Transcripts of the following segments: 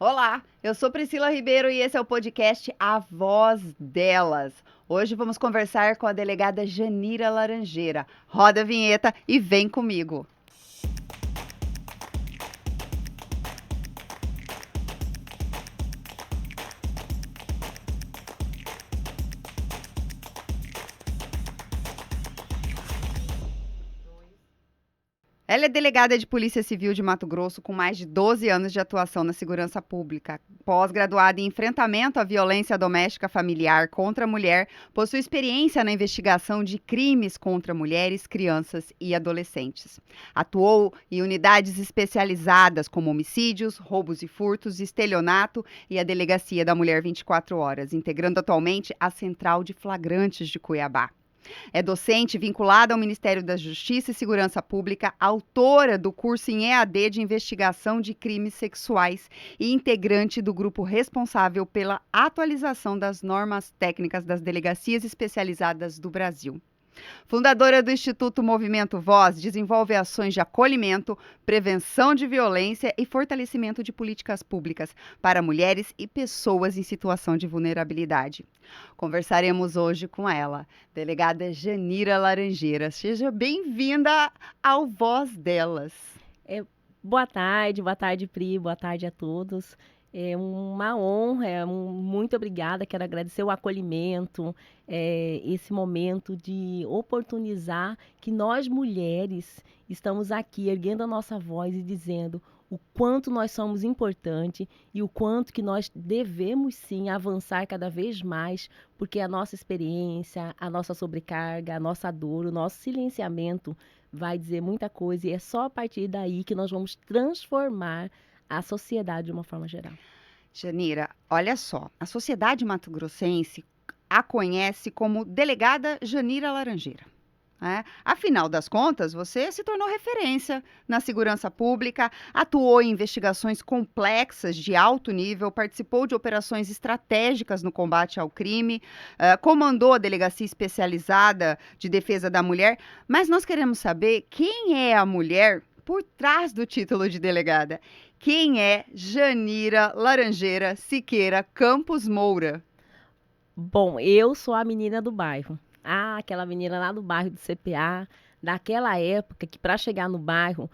Olá, eu sou Priscila Ribeiro e esse é o podcast A Voz Delas. Hoje vamos conversar com a delegada Janira Laranjeira. Roda a vinheta e vem comigo. Ela é delegada de Polícia Civil de Mato Grosso com mais de 12 anos de atuação na segurança pública. Pós-graduada em enfrentamento à violência doméstica familiar contra a mulher, possui experiência na investigação de crimes contra mulheres, crianças e adolescentes. Atuou em unidades especializadas como homicídios, roubos e furtos, estelionato e a Delegacia da Mulher 24 Horas, integrando atualmente a Central de Flagrantes de Cuiabá. É docente vinculada ao Ministério da Justiça e Segurança Pública, autora do curso em EAD de investigação de crimes sexuais e integrante do grupo responsável pela atualização das normas técnicas das delegacias especializadas do Brasil. Fundadora do Instituto Movimento Voz, desenvolve ações de acolhimento, prevenção de violência e fortalecimento de políticas públicas para mulheres e pessoas em situação de vulnerabilidade. Conversaremos hoje com ela, delegada Janira Laranjeira. Seja bem-vinda ao Voz Delas. É, boa tarde, Pri, boa tarde a todos. É uma honra, muito obrigada. Quero agradecer o acolhimento, esse momento de oportunizar que nós mulheres estamos aqui erguendo a nossa voz e dizendo o quanto nós somos importantes e o quanto que nós devemos sim avançar cada vez mais, porque a nossa experiência, a nossa sobrecarga, a nossa dor, o nosso silenciamento vai dizer muita coisa e é só a partir daí que nós vamos transformar a sociedade de uma forma geral. Janira, olha só, a sociedade mato-grossense a conhece como delegada Janira Laranjeira. Afinal das contas, você se tornou referência na segurança pública, atuou em investigações complexas de alto nível, participou de operações estratégicas no combate ao crime, comandou a Delegacia Especializada de Defesa da Mulher, mas nós queremos saber quem é a mulher por trás do título de delegada. Quem é Janira Laranjeira Siqueira Campos Moura? Bom, eu sou a menina do bairro. Ah, aquela menina lá do bairro do CPA, daquela época que para chegar no bairro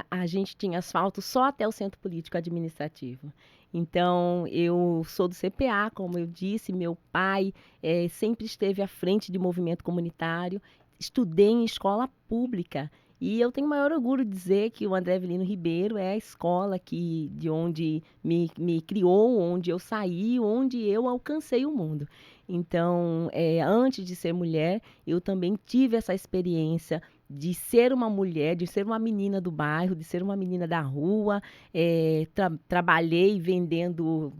a gente tinha asfalto só até o centro político administrativo. Então, eu sou do CPA, como eu disse, meu pai sempre esteve à frente de movimento comunitário, estudei em escola pública. E eu tenho o maior orgulho de dizer que o André Avelino Ribeiro é a escola de onde me criou, onde eu saí, onde eu alcancei o mundo. Então, antes de ser mulher, eu também tive essa experiência de ser uma mulher, de ser uma menina do bairro, de ser uma menina da rua. Trabalhei vendendo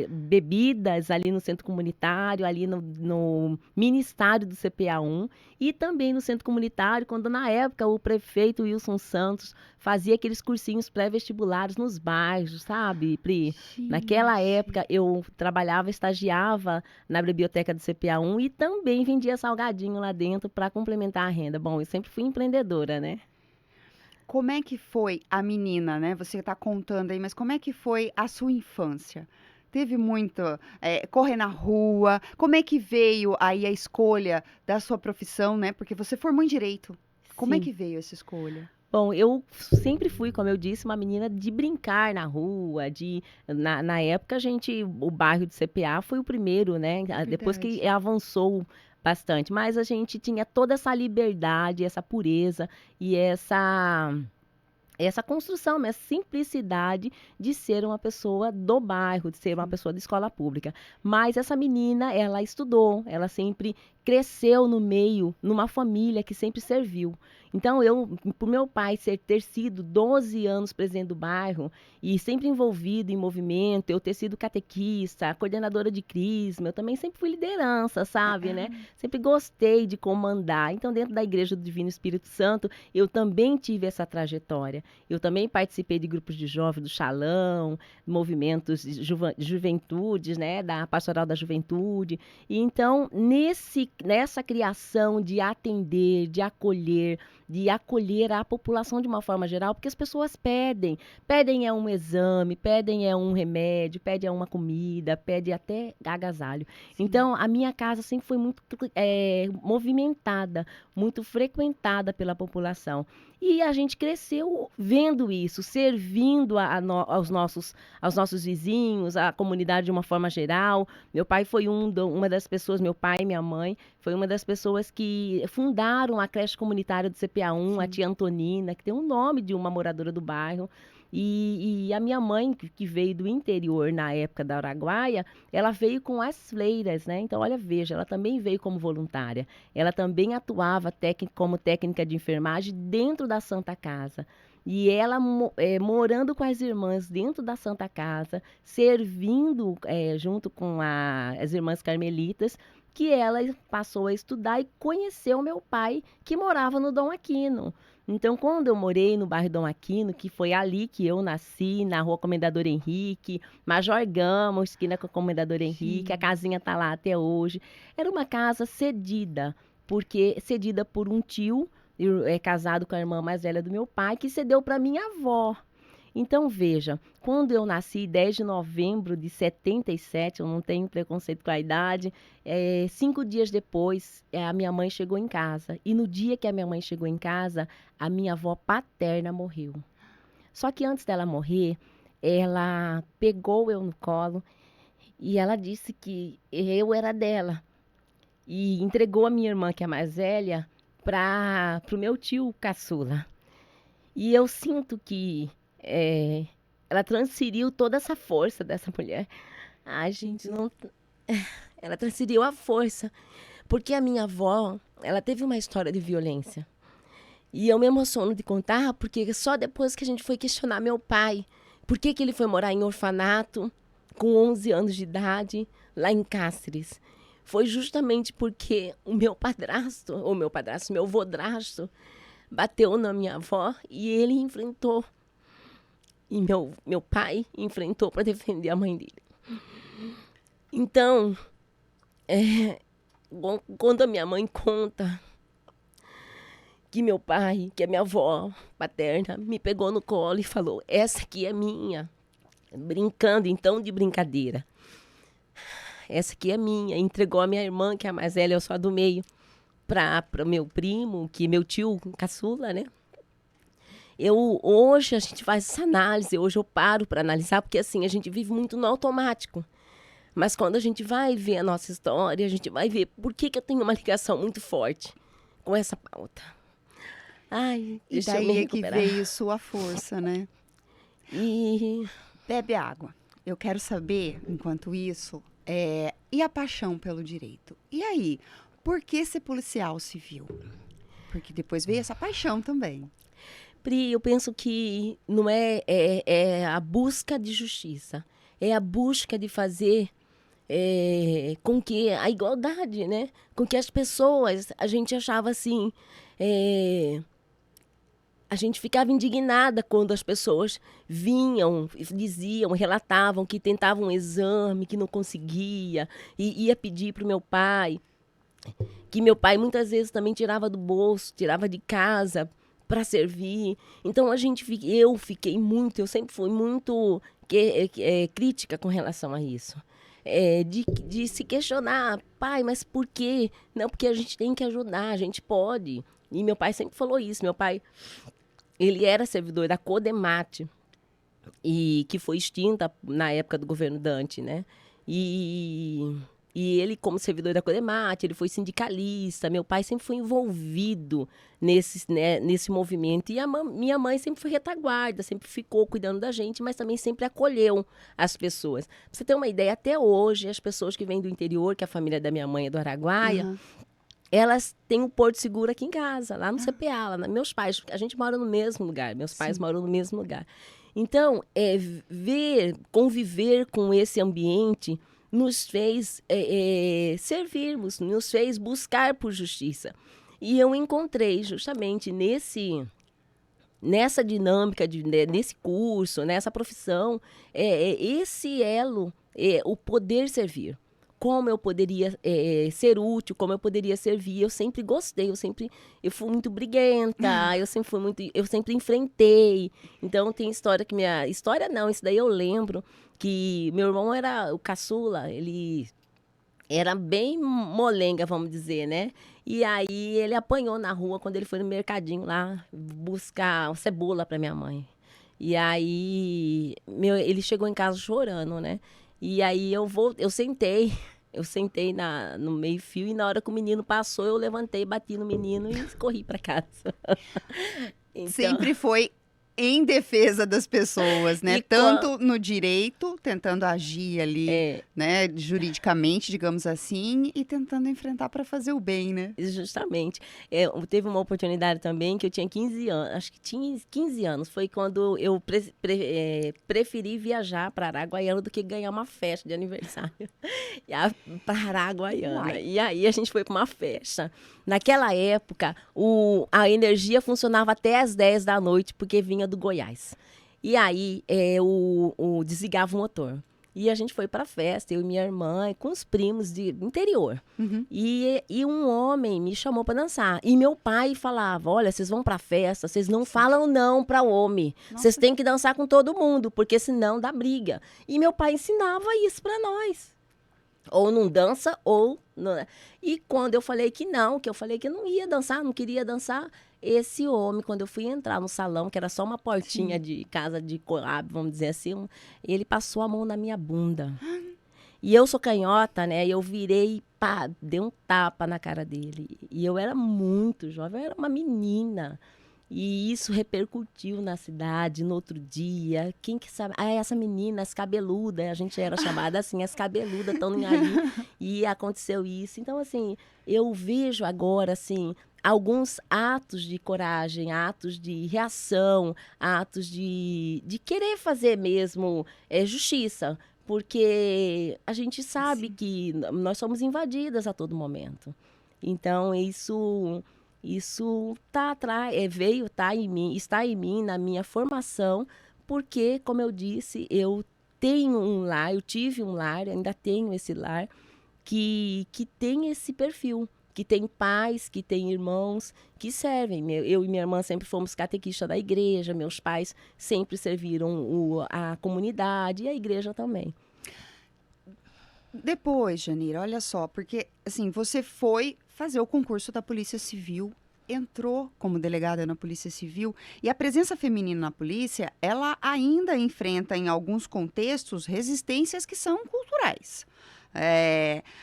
bebidas ali no centro comunitário, ali no ministério do CPA1 e também no centro comunitário, quando na época o prefeito Wilson Santos fazia aqueles cursinhos pré-vestibulares nos bairros, sabe, Pri? Naquela Gente. época eu trabalhava, estagiava na biblioteca do CPA1 e também vendia salgadinho lá dentro para complementar a renda. Bom, eu sempre fui empreendedora, né? Como é que foi a menina, né? Você está contando aí, mas como é que foi a sua infância? Teve muito, correr na rua? Como é que veio aí a escolha da sua profissão, né? Porque você formou em direito. Como é Sim. que veio essa escolha? Bom, eu sempre fui, como eu disse, uma menina de brincar na rua, na época o bairro do CPA foi o primeiro, né? Depois Verdade. que avançou bastante, mas a gente tinha toda essa liberdade, essa pureza e essa construção, essa simplicidade de ser uma pessoa do bairro, de ser uma Sim. pessoa de escola pública. Mas essa menina, ela estudou, ela sempre cresceu no meio, numa família que sempre serviu. Então, por meu pai ter sido 12 anos presidente do bairro e sempre envolvido em movimento, eu ter sido catequista, coordenadora de crisma, eu também sempre fui liderança, sabe, né? Ah, Sempre gostei de comandar. Então, dentro da Igreja do Divino Espírito Santo, eu também tive essa trajetória. Eu também participei de grupos de jovens do Xalão, movimentos de juventudes, né, da Pastoral da Juventude. E então, nessa criação de atender, de acolher, de acolher a população de uma forma geral, porque as pessoas pedem um exame, pedem um remédio, pedem uma comida, pedem até agasalho. Sim. Então, a minha casa sempre foi muito movimentada, muito frequentada pela população. E a gente cresceu vendo isso, servindo aos nossos vizinhos, à comunidade de uma forma geral. Meu pai foi uma das pessoas, meu pai e minha mãe, foi uma das pessoas que fundaram a creche comunitária do CPA1, a Sim. tia Antonina, que tem o nome de uma moradora do bairro. E a minha mãe, que veio do interior na época da Araguaia, ela veio com as freiras, né? Então, olha, veja, ela também veio como voluntária. Ela também atuava como técnica de enfermagem dentro da Santa Casa. E ela, morando com as irmãs dentro da Santa Casa, servindo junto com as irmãs carmelitas, que ela passou a estudar e conheceu meu pai, que morava no Dom Aquino. Então, quando eu morei no bairro Dom Aquino, que foi ali que eu nasci, na rua Comendador Henrique, Major Gama, esquina com o Comendador Henrique, a Sim. casinha tá lá até hoje. Era uma casa cedida, porque cedida por um tio, casado com a irmã mais velha do meu pai, que cedeu para minha avó. Então, veja, quando eu nasci, 10 de novembro de 77, eu não tenho preconceito com a idade, 5 dias depois, a minha mãe chegou em casa. E no dia que a minha mãe chegou em casa, a minha avó paterna morreu. Só que antes dela morrer, ela pegou eu no colo e ela disse que eu era dela. E entregou a minha irmã, que é a mais velha, para o meu tio caçula. E eu sinto que é, ela transferiu toda essa força dessa mulher. Ai, gente, não. Ela transferiu a força. Porque a minha avó, ela teve uma história de violência. E eu me emociono de contar, porque só depois que a gente foi questionar meu pai, por que ele foi morar em orfanato com 11 anos de idade, lá em Cáceres. Foi justamente porque meu vodrasto, bateu na minha avó e ele enfrentou. E meu pai enfrentou para defender a mãe dele. Então, quando a minha mãe conta que meu pai, que a minha avó paterna, me pegou no colo e falou: essa aqui é minha. Brincando, então, de brincadeira. Essa aqui é minha. Entregou a minha irmã, que é a mais velha, eu sou a do meio, para meu primo, que é meu tio caçula, né? Hoje a gente faz essa análise, hoje eu paro para analisar, porque assim, a gente vive muito no automático. Mas quando a gente vai ver a nossa história, a gente vai ver por que eu tenho uma ligação muito forte com essa pauta. Ai, E deixa eu me daí é que recuperar. veio sua força, né? E Bebe água. Eu quero saber, enquanto isso, e a paixão pelo direito? E aí, por que ser policial civil? Porque depois veio essa paixão também. Pri, eu penso que não é a busca de justiça, é a busca de fazer com que a igualdade, né? Com que as pessoas, a gente achava assim, a gente ficava indignada quando as pessoas vinham, diziam, relatavam que tentavam um exame, que não conseguia, e ia pedir para o meu pai, que meu pai muitas vezes também tirava do bolso, tirava de casa para servir. Então eu sempre fui muito crítica com relação a isso. De se questionar, pai, mas por quê? Não, porque a gente tem que ajudar, a gente pode. E meu pai sempre falou isso. Meu pai, ele era servidor da Codemate, e que foi extinta na época do governo Dante, né? E, e ele, como servidor da Codemate, ele foi sindicalista. Meu pai sempre foi envolvido nesse movimento. E minha mãe sempre foi retaguarda, sempre ficou cuidando da gente, mas também sempre acolheu as pessoas. Pra você ter uma ideia, até hoje, as pessoas que vêm do interior, que a família da minha mãe é do Araguaia, Aham. elas têm um porto seguro aqui em casa, lá no CPA, meus pais, a gente mora no mesmo lugar, meus pais Sim. moram no mesmo lugar. Então, conviver com esse ambiente nos fez servirmos, nos fez buscar por justiça. E eu encontrei justamente nessa dinâmica, nesse curso, nessa profissão, esse elo, o poder servir. como eu poderia ser útil, como eu poderia servir. Eu sempre gostei, eu fui muito briguenta, eu sempre enfrentei. Então tem história não, isso daí eu lembro que meu irmão era o caçula, ele era bem molenga, vamos dizer, né? E aí ele apanhou na rua quando ele foi no mercadinho lá buscar cebola para minha mãe. E aí ele chegou em casa chorando, né? E aí eu sentei no meio-fio e na hora que o menino passou, eu levantei, bati no menino e corri para casa. Então, Sempre foi em defesa das pessoas, né? e Tanto no direito, tentando agir ali, é, né, juridicamente, digamos assim, e tentando enfrentar para fazer o bem, né? justamente. Teve uma oportunidade também que eu tinha 15 anos, acho que tinha 15 anos. Foi quando eu preferi viajar para Araguaiana do que ganhar uma festa de aniversário para Araguaiana. Uai. E aí a gente foi para uma festa. Naquela época, a energia funcionava até às 10 da noite, porque vinha do Goiás. E aí desligava o motor. E a gente foi para a festa, eu e minha irmã, com os primos do interior. Uhum. E um homem me chamou para dançar. E meu pai falava: olha, vocês vão para a festa, vocês não falam não para homem. Vocês Nossa. têm que dançar com todo mundo, porque senão dá briga. E meu pai ensinava isso para nós. Ou não dança, ou... Não... E quando eu falei que eu não ia dançar, não queria dançar, esse homem, quando eu fui entrar no salão, que era só uma portinha de casa de coab, vamos dizer assim, ele passou a mão na minha bunda. E eu sou canhota, né? E eu virei, pá, dei um tapa na cara dele. E eu era muito jovem, eu era uma menina. E isso repercutiu na cidade no outro dia. Quem que sabe? Ah, essa menina, as cabeludas, a gente era chamada assim, as cabeludas estão aí. E aconteceu isso. Então, assim, eu vejo agora, assim, alguns atos de coragem, atos de reação, atos de querer fazer mesmo justiça. Porque a gente sabe que nós somos invadidas a todo momento. Então, isso tá atrás, tá em mim, está em mim, na minha formação, porque, como eu disse, eu tenho um lar, eu tive um lar, ainda tenho esse lar, que tem esse perfil, que tem pais, que tem irmãos que servem. Eu e minha irmã sempre fomos catequistas da igreja, meus pais sempre serviram a comunidade e a igreja também. Depois, Janira, olha só, porque assim, você foi fazer o concurso da Polícia Civil, entrou como delegada na Polícia Civil, e a presença feminina na polícia, ela ainda enfrenta em alguns contextos resistências que são culturais.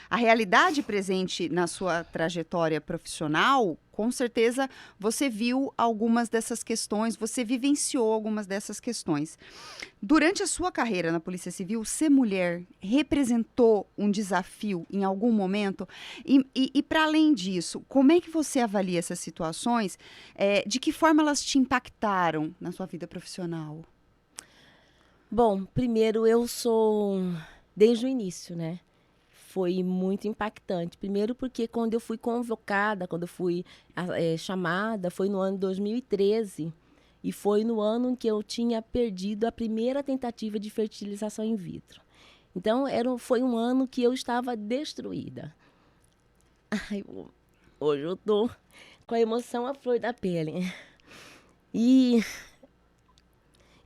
A realidade presente na sua trajetória profissional, com certeza você viu algumas dessas questões, você vivenciou algumas dessas questões. Durante a sua carreira na Polícia Civil, ser mulher representou um desafio em algum momento? E para além disso, como é que você avalia essas situações? De que forma elas te impactaram na sua vida profissional? Bom, primeiro eu sou desde o início, né? Foi muito impactante. Primeiro porque quando eu fui convocada, quando eu fui chamada, foi no ano 2013. E foi no ano em que eu tinha perdido a primeira tentativa de fertilização in vitro. Então, foi um ano que eu estava destruída. Ai, hoje eu tô com a emoção à flor da pele. E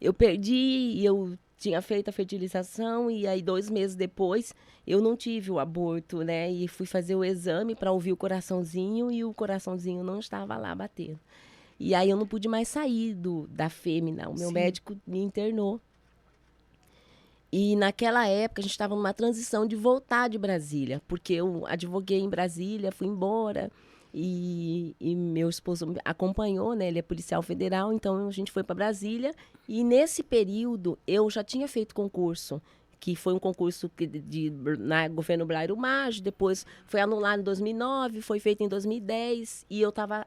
eu perdi, eu tinha feito a fertilização e aí 2 meses depois eu não tive o aborto, né? E fui fazer o exame para ouvir o coraçãozinho e o coraçãozinho não estava lá batendo. E aí eu não pude mais sair da fêmea. O meu médico me internou. E naquela época a gente estava numa transição de voltar de Brasília, porque eu advoguei em Brasília, fui embora. E meu esposo me acompanhou, né? Ele é policial federal, então a gente foi para Brasília. E nesse período eu já tinha feito concurso, que foi um concurso na governo Blairo Maggi, depois foi anulado em 2009, foi feito em 2010 e eu estava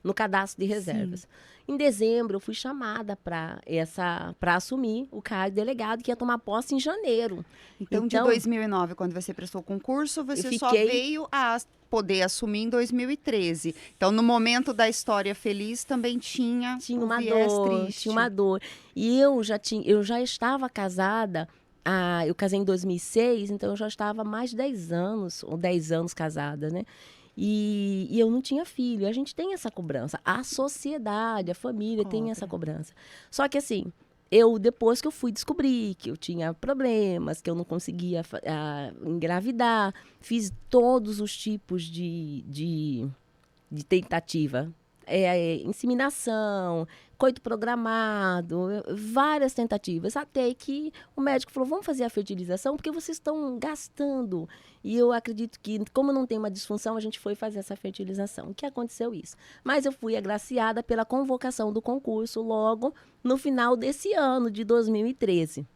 no cadastro de reservas. Sim. Em dezembro eu fui chamada para assumir o cargo de delegado, que ia tomar posse em janeiro. Então, de 2009, quando você prestou o concurso, você só veio a poder assumir em 2013. Então, no momento da história feliz, também tinha uma dor, triste. tinha uma dor. E eu já estava casada eu casei em 2006, então eu já estava há mais de 10 anos, ou 10 anos casada, né? E eu não tinha filho. A gente tem essa cobrança. A sociedade, a família tem essa Cobra. cobrança. Só que assim, depois que eu fui descobrir que eu tinha problemas, que eu não conseguia engravidar, fiz todos os tipos de tentativa. Inseminação, coito programado, várias tentativas, até que o médico falou, vamos fazer a fertilização, porque vocês estão gastando. E eu acredito que, como não tem uma disfunção, a gente foi fazer essa fertilização. O que aconteceu isso? Mas eu fui agraciada pela convocação do concurso logo no final desse ano, de 2013.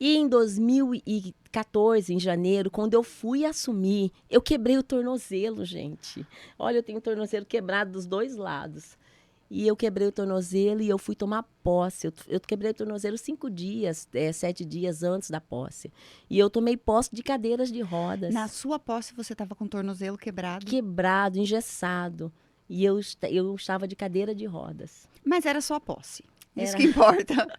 E em 2014, em janeiro, quando eu fui assumir, eu quebrei o tornozelo, gente. Olha, eu tenho o tornozelo quebrado dos dois lados. E eu quebrei o tornozelo e eu fui tomar posse. Eu quebrei o tornozelo 5 dias, 7 dias antes da posse. E eu tomei posse de cadeiras de rodas. Na sua posse, você estava com o tornozelo quebrado? Quebrado, engessado. E eu estava de cadeira de rodas. Mas era só a posse. Isso Era. que importa.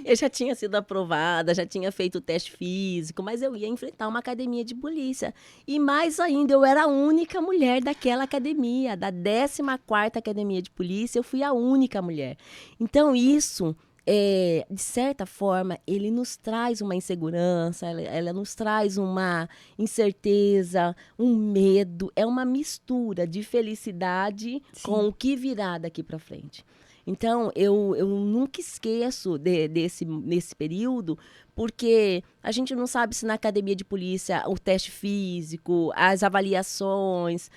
Eu já tinha sido aprovada, já tinha feito o teste físico, mas eu ia enfrentar uma academia de polícia. E mais ainda, eu era a única mulher daquela academia, da 14ª Academia de Polícia, eu fui a única mulher. Então isso, de certa forma, ele nos traz uma insegurança, ela nos traz uma incerteza, um medo, é uma mistura de felicidade com o que virá daqui para frente. Então, eu nunca esqueço nesse período, porque a gente não sabe se na academia de polícia o teste físico, as avaliações,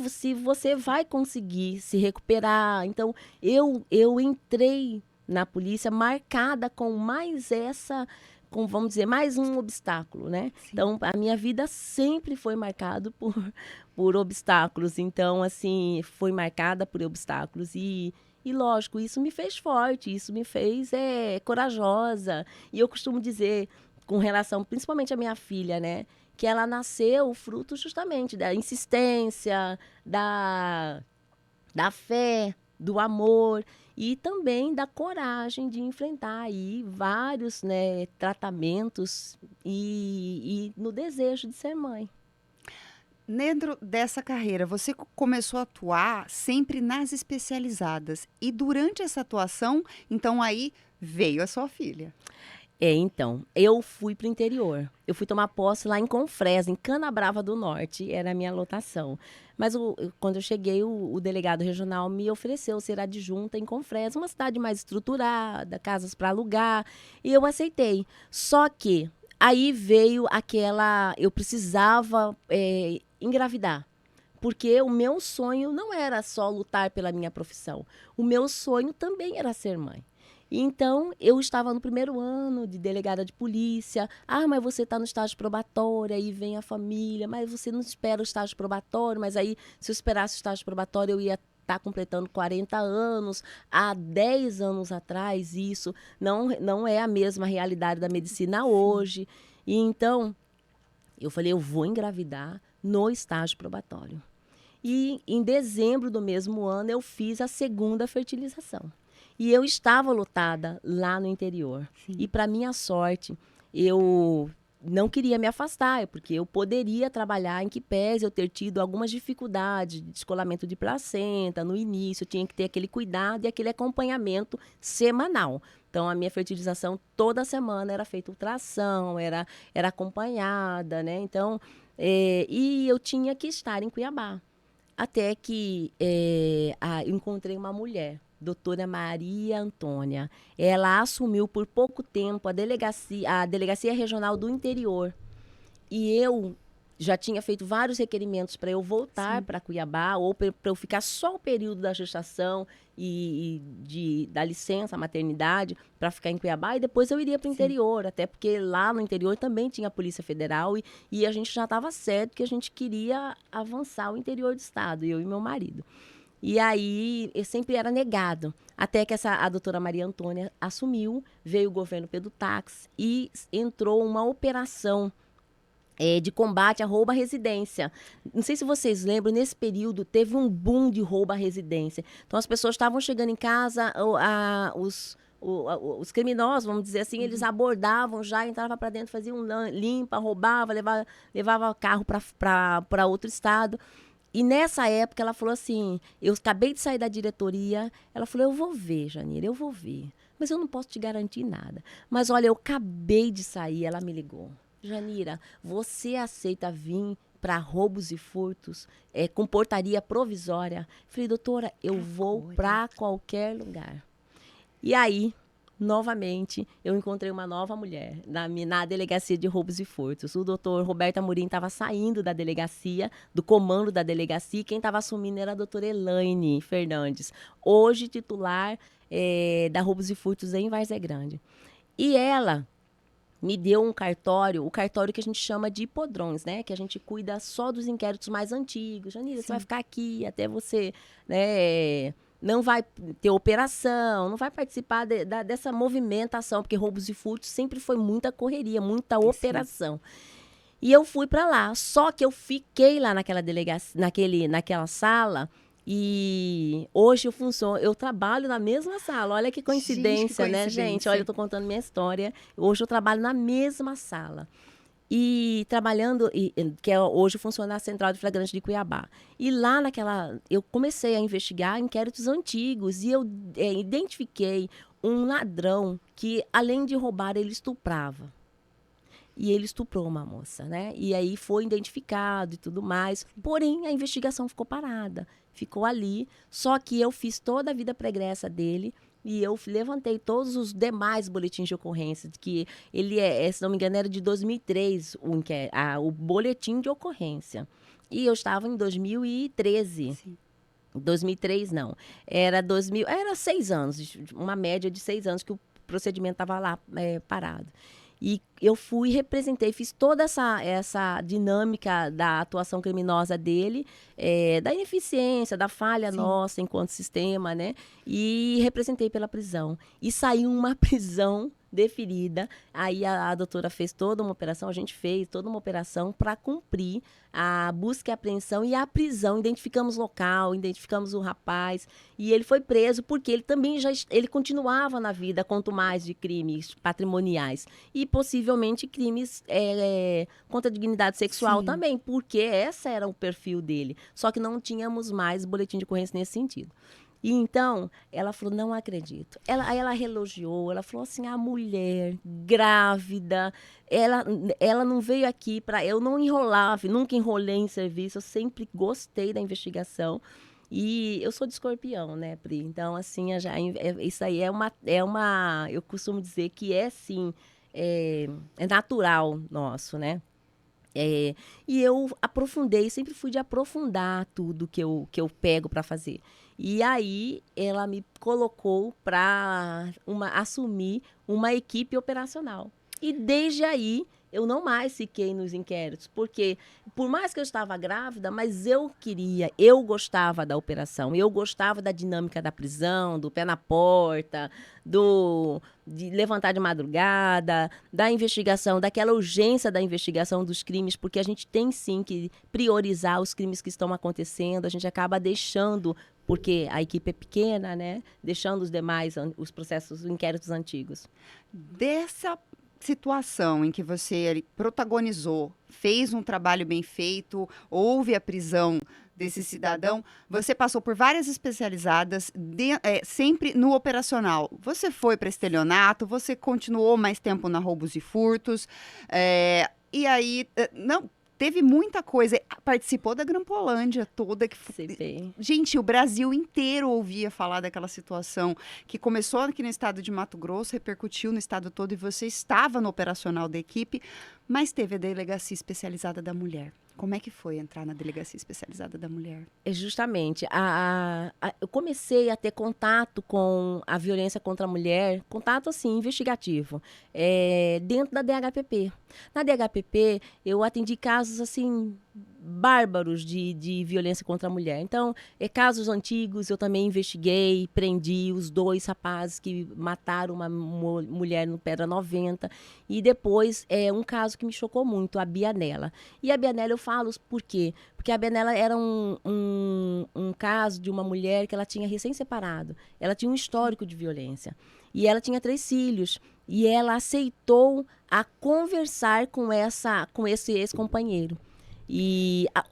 se você vai conseguir se recuperar. Então, eu entrei na polícia marcada com vamos dizer, mais um obstáculo, né? Sim. Então, a minha vida sempre foi marcada por obstáculos. Então, assim, foi marcada por obstáculos e, lógico, isso me fez forte, isso me fez corajosa. E eu costumo dizer, com relação principalmente à minha filha, né? Que ela nasceu fruto justamente da insistência, da fé, do amor e também da coragem de enfrentar aí vários, né, tratamentos e no desejo de ser mãe. Dentro dessa carreira, você começou a atuar sempre nas especializadas. E durante essa atuação, então aí veio a sua filha. Então, eu fui para o interior. Eu fui tomar posse lá em Confresa, em Canabrava do Norte, era a minha lotação. Mas quando eu cheguei, o delegado regional me ofereceu ser adjunta em Confresa, uma cidade mais estruturada, casas para alugar, e eu aceitei. Só que aí veio eu precisava engravidar. Porque o meu sonho não era só lutar pela minha profissão. O meu sonho também era ser mãe. Então, eu estava no primeiro ano de delegada de polícia. Mas você está no estágio probatório, aí vem a família. Mas você não espera o estágio probatório. Mas aí, se eu esperasse o estágio probatório, eu ia estar completando 40 anos. Há 10 anos atrás, isso não é a mesma realidade da medicina hoje. E então, eu falei, eu vou engravidar no estágio probatório. E em dezembro do mesmo ano, eu fiz a segunda fertilização. E eu estava lotada lá no interior. Sim. E, para minha sorte, eu não queria me afastar, porque eu poderia trabalhar, em que pese eu ter tido algumas dificuldades de descolamento de placenta no início, eu tinha que ter aquele cuidado e aquele acompanhamento semanal. Então, a minha fertilização toda semana era feita ultrassom, era acompanhada, né? Então, e eu tinha que estar em Cuiabá. Até que eu encontrei uma mulher, doutora Maria Antônia. Ela assumiu por pouco tempo a Delegacia Regional do Interior. E eu já tinha feito vários requerimentos para eu voltar para Cuiabá, ou para eu ficar só o período da gestação da licença, maternidade, para ficar em Cuiabá, e depois eu iria para o interior, até porque lá no interior também tinha a Polícia Federal, e a gente já estava certo que a gente queria avançar o interior do estado, eu e meu marido. E aí, eu sempre era negado. Até que a doutora Maria Antônia assumiu, veio o governo Pedro Tax e entrou uma operação de combate a roubo à residência. Não sei se vocês lembram, nesse período teve um boom de roubo à residência. Então, as pessoas estavam chegando em casa, os criminosos, vamos dizer assim, eles abordavam já, entravam para dentro, faziam limpa, roubava, levava carro para outro estado. E nessa época ela falou assim, eu acabei de sair da diretoria, ela falou, eu vou ver, Janira, eu vou ver. Mas eu não posso te garantir nada. Mas olha, eu acabei de sair, ela me ligou. Janira, você aceita vir para roubos e furtos com portaria provisória? Falei, doutora, eu vou para qualquer lugar. E aí, novamente, eu encontrei uma nova mulher na delegacia de roubos e furtos. O doutor Roberto Amorim estava saindo da delegacia, do comando da delegacia, e quem estava assumindo era a doutora Elaine Fernandes, hoje titular da Roubos e Furtos em Várzea Grande. E ela me deu um cartório, o cartório que a gente chama de hipodrões, né? Que a gente cuida só dos inquéritos mais antigos. Janira, você vai ficar aqui até você, né? Não vai ter operação, não vai participar dessa movimentação, porque roubos e furtos sempre foi muita correria, muita operação. E eu fui para lá, só que eu fiquei lá naquela delegacia, naquela sala. E hoje eu trabalho na mesma sala. Olha que coincidência, né, gente? Olha, eu tô contando minha história. Hoje eu trabalho na mesma sala. E trabalhando, que hoje funciona a Central de Flagrante de Cuiabá. E lá eu comecei a investigar inquéritos antigos e eu identifiquei um ladrão que, além de roubar, ele estuprava. E ele estuprou uma moça, né? E aí foi identificado e tudo mais. Porém, a investigação ficou parada. Ficou ali. Só que eu fiz toda a vida pregressa dele. E eu levantei todos os demais boletins de ocorrência. Que ele se não me engano, era de 2003 o boletim de ocorrência. E eu estava em 2013. Sim. 2003, não. Era 6 anos. Uma média de 6 anos que o procedimento estava lá parado. E eu representei, fiz toda essa dinâmica da atuação criminosa dele, da ineficiência, da falha nossa enquanto sistema, né? E representei pela prisão. E saiu uma prisão deferida. Aí a doutora fez toda uma operação, a gente fez toda uma operação para cumprir a busca e apreensão e a prisão. Identificamos o local, identificamos o rapaz e ele foi preso porque ele também ele continuava na vida, quanto mais de crimes patrimoniais e possivelmente crimes contra a dignidade sexual também, porque esse era o perfil dele. Só que não tínhamos mais boletim de ocorrência nesse sentido. E então, ela falou, não acredito. Aí ela relogiou, ela falou assim, a mulher grávida, ela não veio aqui para... Eu não enrolava, nunca enrolei em serviço, eu sempre gostei da investigação. E eu sou de Escorpião, né, Pri? Então, assim, isso aí eu costumo dizer que sim, é natural nosso, né? E eu aprofundei, sempre fui de aprofundar tudo que eu pego para fazer. E aí ela me colocou para assumir uma equipe operacional. E desde aí eu não mais fiquei nos inquéritos, porque por mais que eu estava grávida, mas eu gostava da operação, eu gostava da dinâmica da prisão, do pé na porta, de levantar de madrugada, da investigação, daquela urgência da investigação dos crimes, porque a gente tem sim que priorizar os crimes que estão acontecendo, a gente acaba deixando, porque a equipe é pequena, né? Deixando os demais, os processos, os inquéritos antigos. Dessa situação em que você protagonizou, fez um trabalho bem feito, houve a prisão desse cidadão, você passou por várias especializadas, sempre no operacional. Você foi para estelionato, você continuou mais tempo na roubos e furtos, e aí, teve muita coisa. Participou da Grampolândia toda. Gente, o Brasil inteiro ouvia falar daquela situação que começou aqui no estado de Mato Grosso, repercutiu no estado todo e você estava no operacional da equipe, mas teve a Delegacia Especializada da Mulher. Como é que foi entrar na Delegacia Especializada da Mulher? Justamente. Eu comecei a ter contato com a violência contra a mulher, contato, assim, investigativo, dentro da DHPP. Na DHPP, eu atendi casos, assim, bárbaros de violência contra a mulher. Então, casos antigos, eu também investiguei, prendi os 2 rapazes que mataram uma mulher no Pedra 90. E depois, um caso que me chocou muito, a Bianella. E a Bianella eu falo por quê? Porque a Bianella era um caso de uma mulher que ela tinha recém-separado. Ela tinha um histórico de violência. E ela tinha 3 filhos. E ela aceitou a conversar com esse ex-companheiro.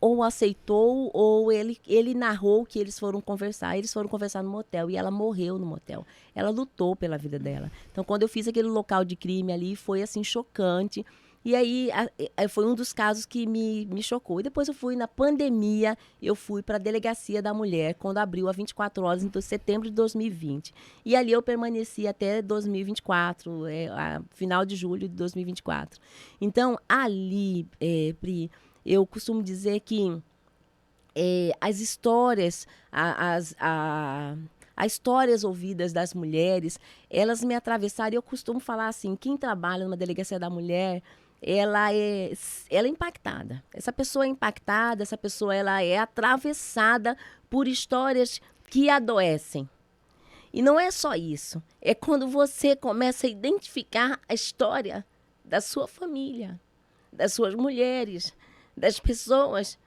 Ou aceitou, ou ele narrou que eles foram conversar. Eles foram conversar no motel e ela morreu no motel. Ela lutou pela vida dela. Então, quando eu fiz aquele local de crime ali, foi assim, chocante. E aí, foi um dos casos que me chocou. E depois eu fui, na pandemia, eu fui para a Delegacia da Mulher, quando abriu a 24 horas, em setembro de 2020. E ali eu permaneci até 2024, final de julho de 2024. Então, ali, Pri, eu costumo dizer que as histórias, as histórias ouvidas das mulheres, elas me atravessaram. E eu costumo falar assim, quem trabalha numa delegacia da mulher, ela é impactada. Essa pessoa é impactada, essa pessoa ela é atravessada por histórias que adoecem. E não é só isso. É quando você começa a identificar a história da sua família, das suas mulheres, das pessoas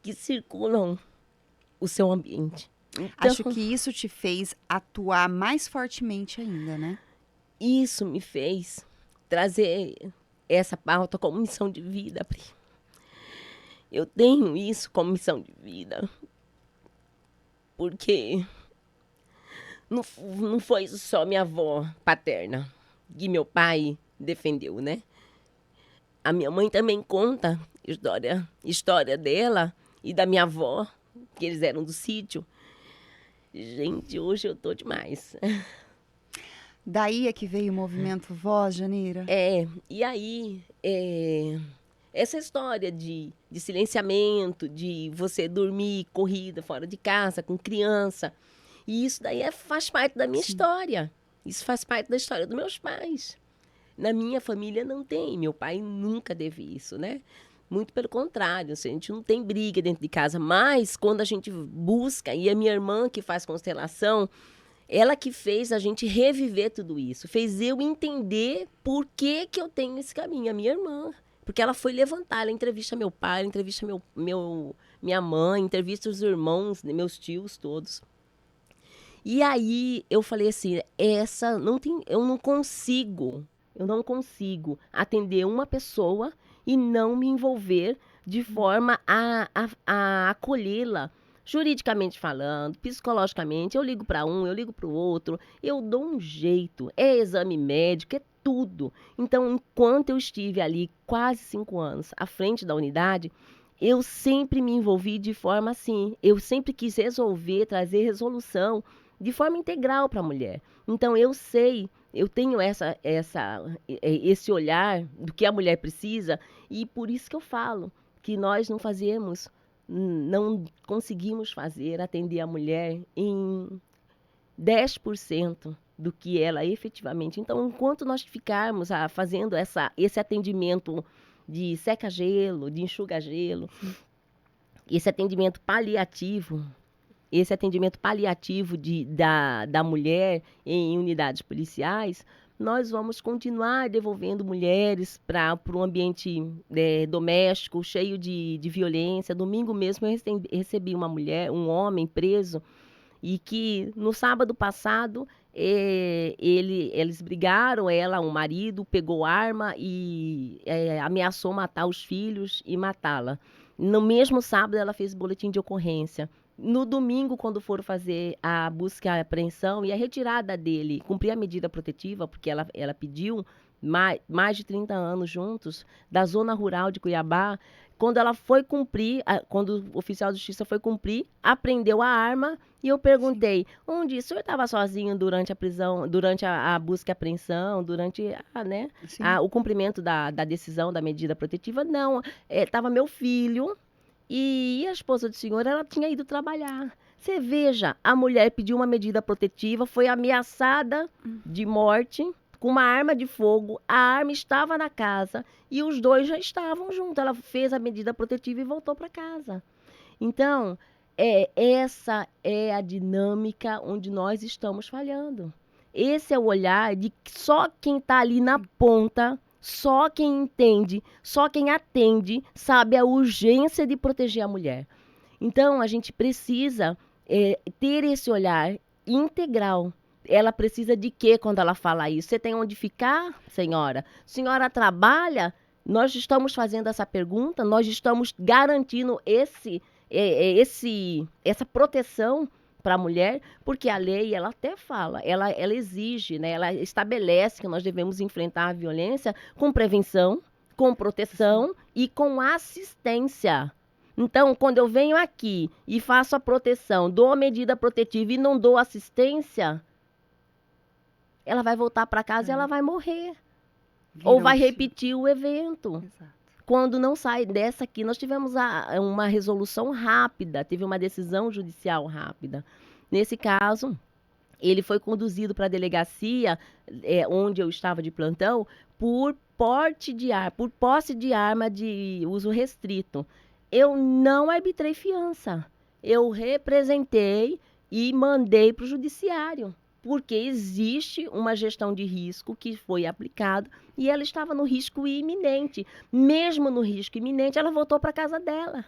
que circulam o seu ambiente. Então, Acho que isso te fez atuar mais fortemente ainda, né? isso me fez trazer essa pauta como missão de vida, Pri. Eu tenho isso como missão de vida porque não foi só minha avó paterna que meu pai defendeu, né? A minha mãe também conta história dela e da minha avó, que eles eram do sítio. Gente, hoje eu tô demais. Daí é que veio o movimento Voz, Janira? E aí, essa história de silenciamento, de você dormir corrida fora de casa, com criança, e isso daí faz parte da minha história. Isso faz parte da história dos meus pais. Na minha família não tem, meu pai nunca teve isso, né? Muito pelo contrário, assim, a gente não tem briga dentro de casa, mas quando a gente busca, e a minha irmã que faz constelação, ela que fez a gente reviver tudo isso, fez eu entender por que eu tenho esse caminho, a minha irmã. Porque ela foi levantar, ela entrevista meu pai, ela entrevista minha mãe, entrevista os irmãos, meus tios todos. E aí eu falei assim, eu não consigo atender uma pessoa e não me envolver de forma a acolhê-la, juridicamente falando, psicologicamente. Eu ligo para um, eu ligo para o outro, eu dou um jeito, é exame médico, é tudo. Então, enquanto eu estive ali quase 5 anos à frente da unidade, eu sempre me envolvi de forma assim, eu sempre quis resolver, trazer resolução de forma integral para a mulher. Então, eu tenho esse olhar do que a mulher precisa, e por isso que eu falo que nós não conseguimos atender a mulher em 10% do que ela efetivamente. Então, enquanto nós ficarmos fazendo esse atendimento de seca-gelo, de enxuga-gelo, esse atendimento paliativo, da mulher em unidades policiais, nós vamos continuar devolvendo mulheres para um ambiente doméstico, cheio de violência. Domingo mesmo eu recebi um homem preso, e que no sábado passado eles brigaram, o marido pegou arma e ameaçou matar os filhos e matá-la. No mesmo sábado ela fez boletim de ocorrência. No domingo, quando foram fazer a busca e a apreensão e a retirada dele, cumprir a medida protetiva, porque ela pediu mais de 30 anos juntos, da zona rural de Cuiabá, quando ela foi cumprir, quando o oficial de justiça foi cumprir, apreendeu a arma, e eu perguntei, onde o senhor estava sozinho durante a prisão, durante a busca e apreensão, durante o cumprimento da decisão, da medida protetiva? Não, estava meu filho, e a esposa do senhor, ela tinha ido trabalhar. Você veja, a mulher pediu uma medida protetiva, foi ameaçada de morte com uma arma de fogo, a arma estava na casa e os dois já estavam juntos. Ela fez a medida protetiva e voltou para casa. Então, essa é a dinâmica onde nós estamos falhando. Esse é o olhar de só quem está ali na ponta, só quem entende, só quem atende, sabe a urgência de proteger a mulher. Então, a gente precisa ter esse olhar integral. Ela precisa de quê quando ela fala isso? Você tem onde ficar, senhora? Senhora trabalha? Nós estamos fazendo essa pergunta, nós estamos garantindo essa proteção para a mulher, porque a lei, ela até fala, ela exige, né, ela estabelece que nós devemos enfrentar a violência com prevenção, com proteção e com assistência. Então, quando eu venho aqui e faço a proteção, dou a medida protetiva e não dou assistência, ela vai voltar para casa e ela vai morrer. Ou vai repetir o evento. Exato. Quando não sai dessa aqui, nós tivemos uma resolução rápida, teve uma decisão judicial rápida. Nesse caso, ele foi conduzido para a delegacia, onde eu estava de plantão, por por posse de arma de uso restrito. Eu não arbitrei fiança. Eu representei e mandei para o judiciário, porque existe uma gestão de risco que foi aplicada e ela estava no risco iminente. Mesmo no risco iminente, ela voltou para casa dela.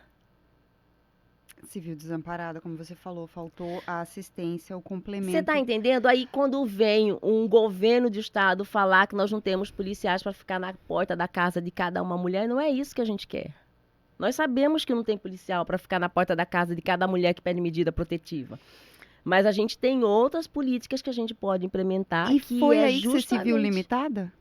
Se viu desamparada, como você falou, faltou a assistência, o complemento. Você está entendendo? Aí quando vem um governo de estado falar que nós não temos policiais para ficar na porta da casa de cada uma mulher, não é isso que a gente quer. Nós sabemos que não tem policial para ficar na porta da casa de cada mulher que pede medida protetiva. Mas a gente tem outras políticas que a gente pode implementar. E que foi é aí que você se viu limitada?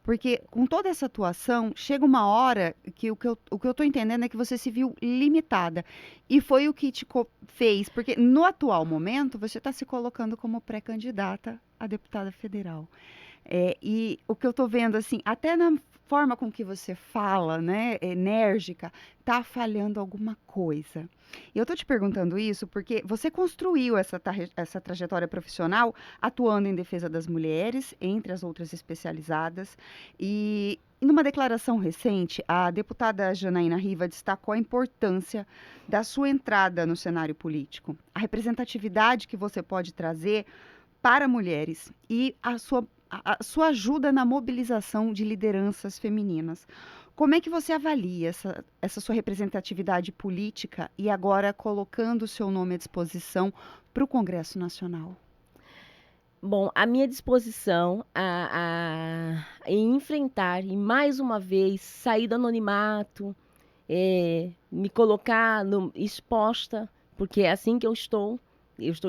Porque com toda essa atuação, chega uma hora que o que eu estou entendendo é que você se viu limitada. E foi o que te fez, porque no atual momento você está se colocando como pré-candidata a deputada federal. E o que eu estou vendo, assim, até na forma com que você fala, né, enérgica, tá falhando alguma coisa. E eu estou te perguntando isso porque você construiu essa trajetória profissional atuando em defesa das mulheres, entre as outras especializadas, e numa declaração recente, a deputada Janaína Riva destacou a importância da sua entrada no cenário político, a representatividade que você pode trazer para mulheres e a sua ajuda na mobilização de lideranças femininas. Como é que você avalia essa sua representatividade política e agora colocando o seu nome à disposição para o Congresso Nacional? Bom, a minha disposição em enfrentar e, mais uma vez, sair do anonimato, me colocar exposta, porque é assim que eu estou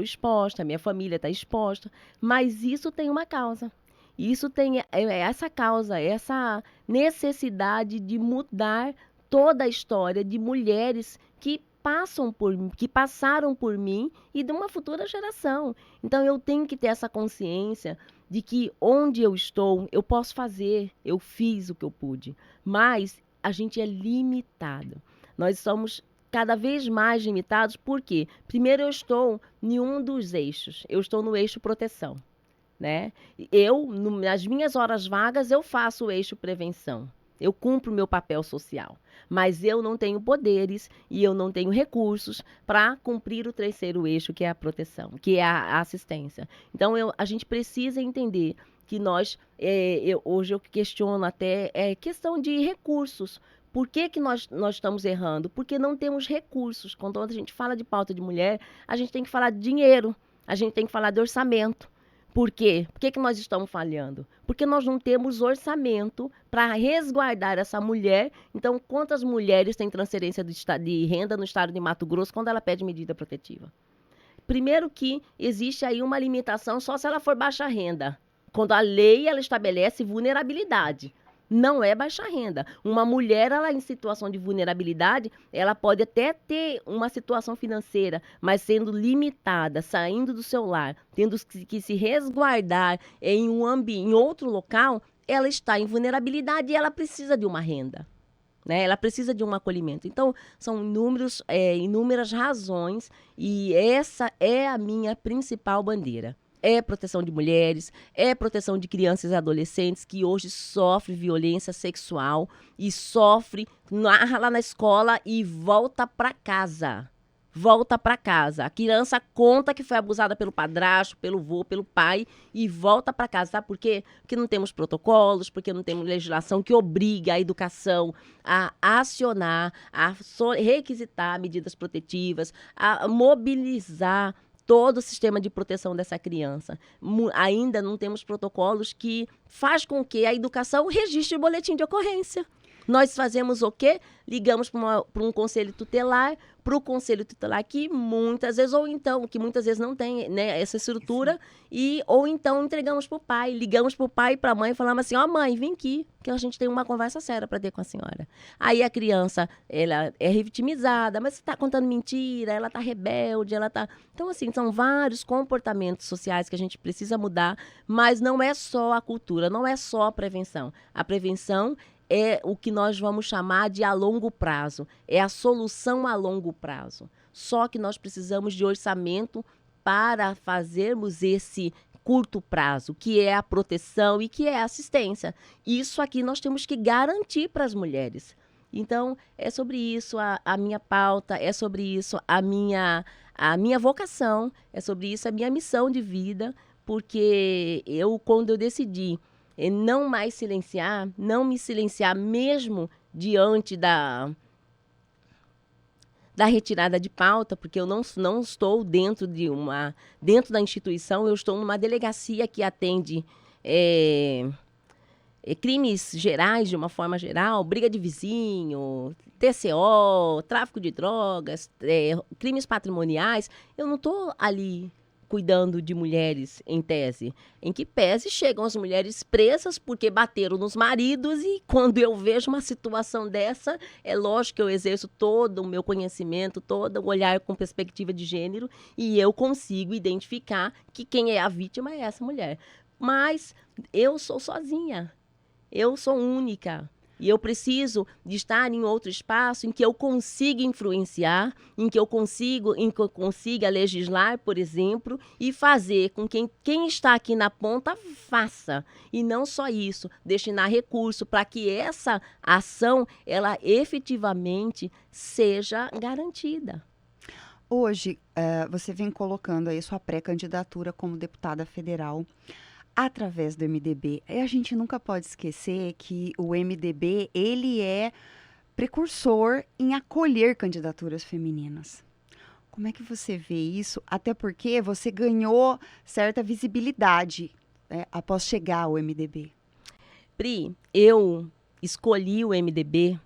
exposta, a minha família está exposta, mas isso tem uma causa. Isso tem essa causa, essa necessidade de mudar toda a história de mulheres que passaram por mim e de uma futura geração. Então eu tenho que ter essa consciência de que onde eu estou, eu posso fazer, eu fiz o que eu pude, mas a gente é limitado. Nós somos cada vez mais limitados, por quê? Primeiro, eu estou em um dos eixos, eu estou no eixo proteção, né? Nas minhas horas vagas, eu faço o eixo prevenção, eu cumpro o meu papel social, mas eu não tenho poderes e eu não tenho recursos para cumprir o terceiro eixo, que é a proteção, que é a assistência. Então, a gente precisa entender que hoje eu questiono até questão de recursos. Por que nós estamos errando? Porque não temos recursos. Quando a gente fala de pauta de mulher, a gente tem que falar de dinheiro, a gente tem que falar de orçamento. Por quê? Por que nós estamos falhando? Porque nós não temos orçamento para resguardar essa mulher. Então, quantas mulheres têm transferência de renda no estado de Mato Grosso quando ela pede medida protetiva? Primeiro que existe aí uma limitação só se ela for baixa renda. Quando a lei ela estabelece vulnerabilidade. Não é baixa renda. Uma mulher, ela em situação de vulnerabilidade, ela pode até ter uma situação financeira, mas sendo limitada, saindo do seu lar, tendo que se resguardar em outro local, ela está em vulnerabilidade e ela precisa de uma renda, né? Ela precisa de um acolhimento. Então, são inúmeras razões e essa é a minha principal bandeira. É proteção de mulheres, é proteção de crianças e adolescentes que hoje sofrem violência sexual e sofrem lá na escola e volta para casa. Volta para casa. A criança conta que foi abusada pelo padrasto, pelo vô, pelo pai e volta para casa. Sabe por quê? Porque não temos protocolos, porque não temos legislação que obriga a educação a acionar, a requisitar medidas protetivas, a mobilizar todo o sistema de proteção dessa criança. Ainda não temos protocolos que faz com que a educação registre o boletim de ocorrência. Nós fazemos o quê? Ligamos para um conselho tutelar, para o conselho tutelar que muitas vezes, que muitas vezes não tem, né, essa estrutura, ou então entregamos para o pai, ligamos para o pai e para a mãe e falamos assim, mãe, vem aqui, que a gente tem uma conversa séria para ter com a senhora. Aí a criança, ela é revitimizada, mas você está contando mentira, ela está rebelde, ela está... Então, assim, são vários comportamentos sociais que a gente precisa mudar, mas não é só a cultura, não é só a prevenção. A prevenção é o que nós vamos chamar de a longo prazo, é a solução a longo prazo. Só que nós precisamos de orçamento para fazermos esse curto prazo, que é a proteção e que é a assistência. Isso aqui nós temos que garantir para as mulheres. Então, é sobre isso a minha pauta, é sobre isso a minha vocação, é sobre isso a minha missão de vida, porque quando eu decidi não mais silenciar, não me silenciar mesmo diante da retirada de pauta, porque eu não estou dentro da instituição, eu estou numa delegacia que atende crimes gerais, de uma forma geral, briga de vizinho, TCO, tráfico de drogas, crimes patrimoniais. Eu não estou ali cuidando de mulheres, em tese. Em que pese chegam as mulheres presas porque bateram nos maridos, e quando eu vejo uma situação dessa, é lógico que eu exerço todo o meu conhecimento, todo o olhar com perspectiva de gênero, e eu consigo identificar que quem é a vítima é essa mulher. Mas eu sou sozinha, eu sou única. E eu preciso de estar em outro espaço em que eu consiga influenciar, em que eu consiga legislar, por exemplo, e fazer com que quem está aqui na ponta faça. E não só isso, destinar recurso para que essa ação, ela efetivamente seja garantida. Hoje, você vem colocando aí sua pré-candidatura como deputada federal através do MDB. E a gente nunca pode esquecer que o MDB, ele é precursor em acolher candidaturas femininas. Como é que você vê isso? Até porque você ganhou certa visibilidade, né, após chegar ao MDB. Pri, eu escolhi o MDB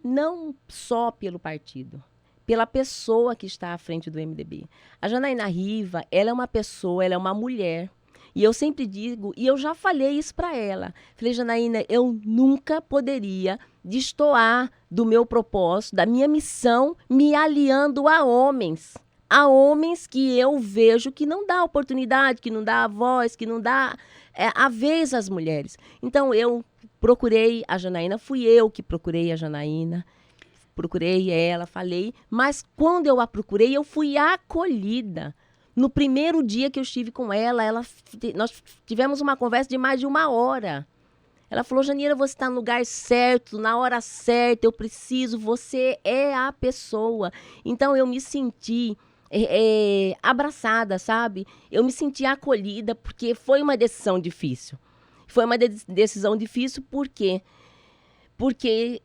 não só pelo partido, pela pessoa que está à frente do MDB. A Janaína Riva, ela é uma pessoa, ela é uma mulher. E eu sempre digo, e eu já falei isso para ela. Falei, Janaína, eu nunca poderia destoar do meu propósito, da minha missão, me aliando a homens. A homens que eu vejo que não dá oportunidade, que não dá a voz, que não dá a vez às mulheres. Então, eu procurei a Janaína, fui eu que procurei a Janaína. Procurei ela, falei, mas quando eu a procurei, eu fui acolhida. No primeiro dia que eu estive com ela, nós tivemos uma conversa de mais de 1 hora. Ela falou, Janira, você está no lugar certo, na hora certa, eu preciso, você é a pessoa. Então, eu me senti abraçada, sabe? Eu me senti acolhida, porque foi uma decisão difícil. Foi uma decisão difícil porque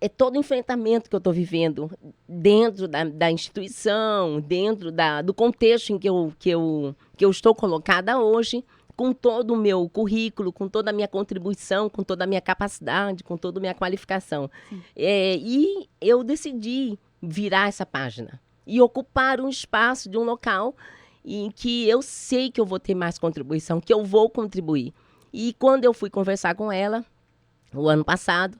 é todo o enfrentamento que eu estou vivendo dentro da instituição, dentro do contexto em que eu estou colocada hoje, com todo o meu currículo, com toda a minha contribuição, com toda a minha capacidade, com toda a minha qualificação. E eu decidi virar essa página e ocupar um espaço de um local em que eu sei que eu vou ter mais contribuição, que eu vou contribuir. E quando eu fui conversar com ela, o ano passado,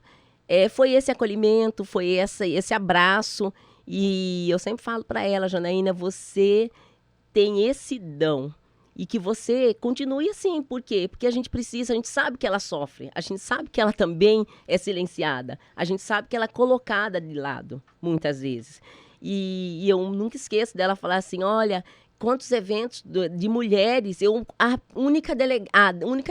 foi esse acolhimento, foi esse abraço. E eu sempre falo para ela, Janaína, você tem esse dom. E que você continue assim. Por quê? Porque a gente sabe que ela sofre. A gente sabe que ela também é silenciada. A gente sabe que ela é colocada de lado, muitas vezes. E eu nunca esqueço dela falar assim, olha, quantos eventos de mulheres, a única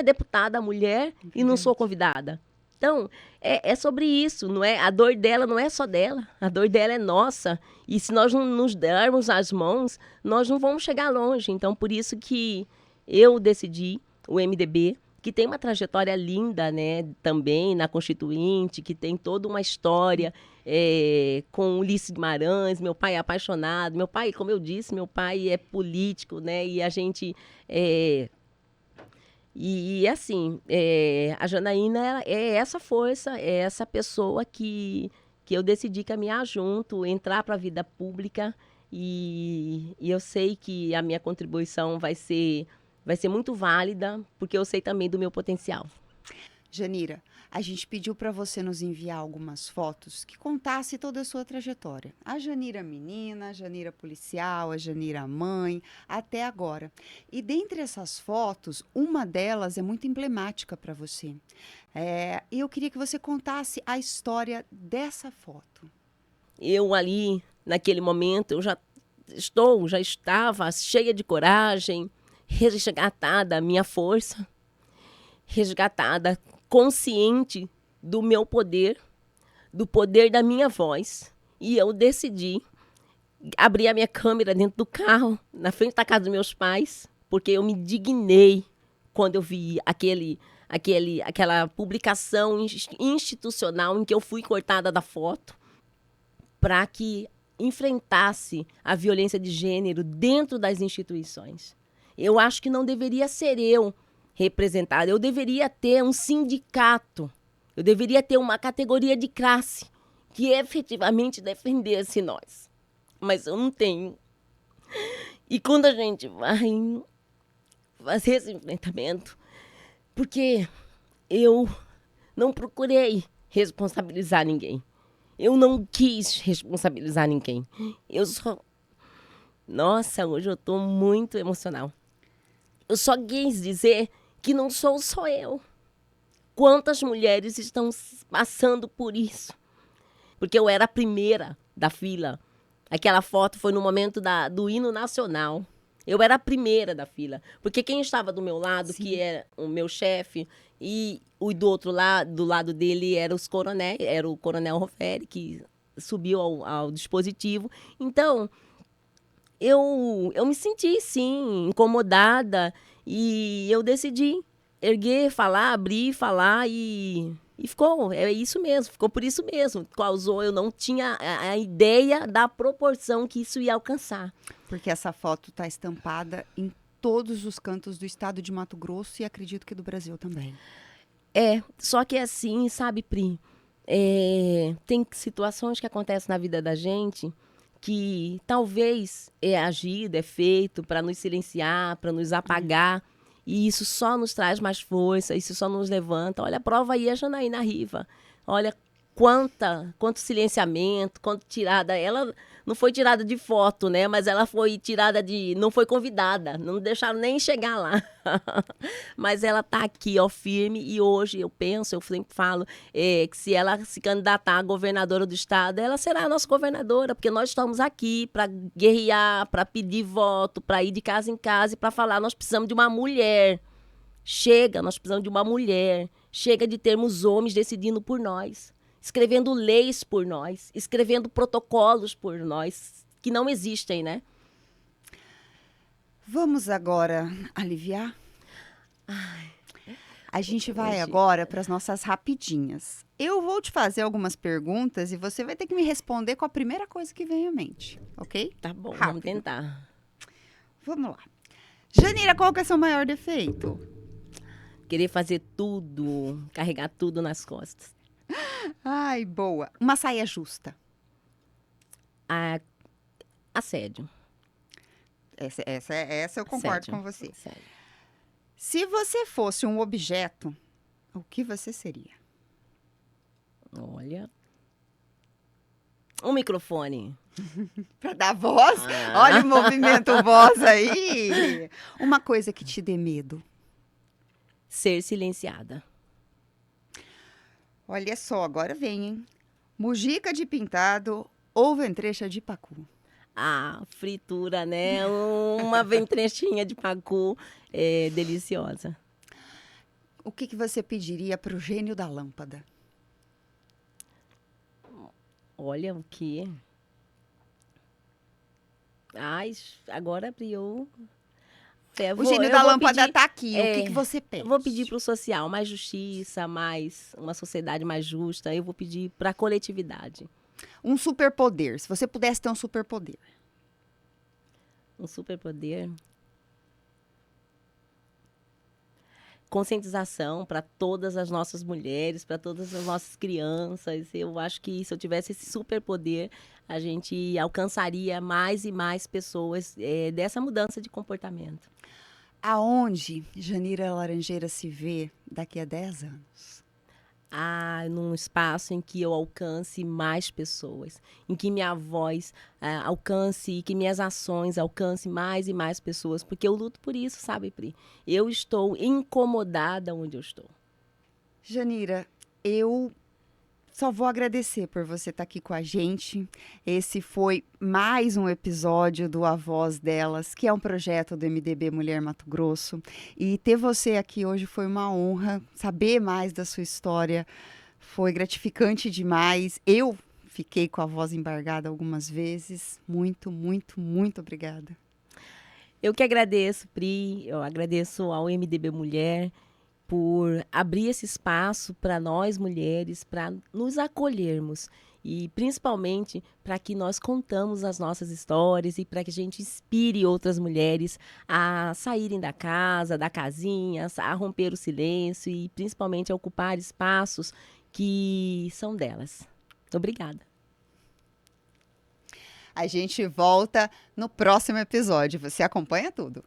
deputada mulher e não sou convidada. Então, é sobre isso, não é? A dor dela não é só dela, a dor dela é nossa. E se nós não nos dermos as mãos, nós não vamos chegar longe. Então, por isso que eu decidi o MDB, que tem uma trajetória linda, né, também na Constituinte, que tem toda uma história com Ulisses Guimarães. Meu pai é apaixonado. Meu pai, como eu disse, meu pai é político, né, e a gente... assim, a Janaína é essa força, é essa pessoa que eu decidi caminhar junto, entrar para a vida pública, e eu sei que a minha contribuição vai ser muito válida, porque eu sei também do meu potencial. Janira, a gente pediu para você nos enviar algumas fotos que contasse toda a sua trajetória. A Janira menina, a Janira policial, a Janira mãe, até agora. E dentre essas fotos, uma delas é muito emblemática para você. E eu queria que você contasse a história dessa foto. Eu ali, naquele momento, eu já estava cheia de coragem, resgatada a minha força, resgatada, consciente do meu poder, do poder da minha voz. E eu decidi abrir a minha câmera dentro do carro, na frente da casa dos meus pais, porque eu me dignei quando eu vi aquela publicação institucional em que eu fui cortada da foto, para que enfrentasse a violência de gênero dentro das instituições. Eu acho que não deveria ser eu representada, eu deveria ter um sindicato, eu deveria ter uma categoria de classe que efetivamente defendesse nós. Mas eu não tenho. E quando a gente vai fazer esse enfrentamento, porque eu não procurei responsabilizar ninguém. Eu não quis responsabilizar ninguém. Eu só... Nossa, hoje eu tô muito emocional. Eu só quis dizer que não sou só eu. Quantas mulheres estão passando por isso? Porque eu era a primeira da fila. Aquela foto foi no momento do hino nacional. Eu era a primeira da fila. Porque quem estava do meu lado, Sim. que era o meu chefe, e o do outro lado, do lado dele, era os coronéis, era o coronel Roferi, que subiu ao dispositivo. Então, eu me senti, sim, incomodada. E eu decidi erguer, falar, abrir, falar e ficou, é isso mesmo, ficou por isso mesmo. Causou, eu não tinha a ideia da proporção que isso ia alcançar. Porque essa foto está estampada em todos os cantos do estado de Mato Grosso e acredito que do Brasil também. Só que assim, sabe, Pri, tem situações que acontecem na vida da gente que talvez é agido, é feito para nos silenciar, para nos apagar. E isso só nos traz mais força, isso só nos levanta. Olha, a prova aí é a Janaína Riva. Olha quanto silenciamento, quanto tirada. Ela não foi tirada de foto, né? Mas ela foi tirada não foi convidada. Não deixaram nem chegar lá. Mas ela tá aqui, ó, firme. E hoje eu sempre falo, que se ela se candidatar a governadora do estado, ela será a nossa governadora, porque nós estamos aqui para guerrear, para pedir voto, para ir de casa em casa e para falar, nós precisamos de uma mulher. Chega, nós precisamos de uma mulher. Chega de termos homens decidindo por nós, escrevendo leis por nós, escrevendo protocolos por nós, que não existem, né? Vamos agora aliviar? A gente vai agora para as nossas rapidinhas. Eu vou te fazer algumas perguntas e você vai ter que me responder com a primeira coisa que vem à mente, ok? Tá bom, Rápido. vamos tentar. Vamos lá. Janira, qual que é seu maior defeito? Querer fazer tudo, carregar tudo nas costas. Ai, boa. Uma saia justa. Assédio. Essa eu concordo Assédio. com você. Assédio. Se você fosse um objeto, o que você seria? Olha. Um microfone. Para dar voz? Olha o movimento voz aí. Uma coisa que te dê medo. Ser silenciada. Olha só, agora vem, hein? Mujica de pintado ou ventrecha de pacu? Fritura, né? Uma ventrechinha de pacu deliciosa. O que você pediria para o gênio da lâmpada? Olha o que? Agora abriu. O gênio da lâmpada tá aqui. O que você pede? Eu vou pedir para o social mais justiça, mais uma sociedade mais justa. Eu vou pedir para a coletividade. Um superpoder. Se você pudesse ter um superpoder. Um superpoder. Conscientização para todas as nossas mulheres, para todas as nossas crianças. Eu acho que se eu tivesse esse superpoder, a gente alcançaria mais e mais pessoas dessa mudança de comportamento. Aonde Janira Laranjeira se vê daqui a 10 anos? Num espaço em que eu alcance mais pessoas, em que minha voz alcance, que minhas ações alcancem mais e mais pessoas, porque eu luto por isso, sabe, Pri? Eu estou incomodada onde eu estou. Janira, eu só vou agradecer por você estar aqui com a gente. Esse foi mais um episódio do A Voz Delas, que é um projeto do MDB Mulher Mato Grosso. E ter você aqui hoje foi uma honra. Saber mais da sua história foi gratificante demais. Eu fiquei com a voz embargada algumas vezes. Muito, muito, muito obrigada. Eu que agradeço, Pri. Eu agradeço ao MDB Mulher por abrir esse espaço para nós mulheres, para nos acolhermos e principalmente para que nós contamos as nossas histórias e para que a gente inspire outras mulheres a saírem da casa, da casinha, a romper o silêncio e principalmente a ocupar espaços que são delas. Obrigada. A gente volta no próximo episódio. Você acompanha tudo.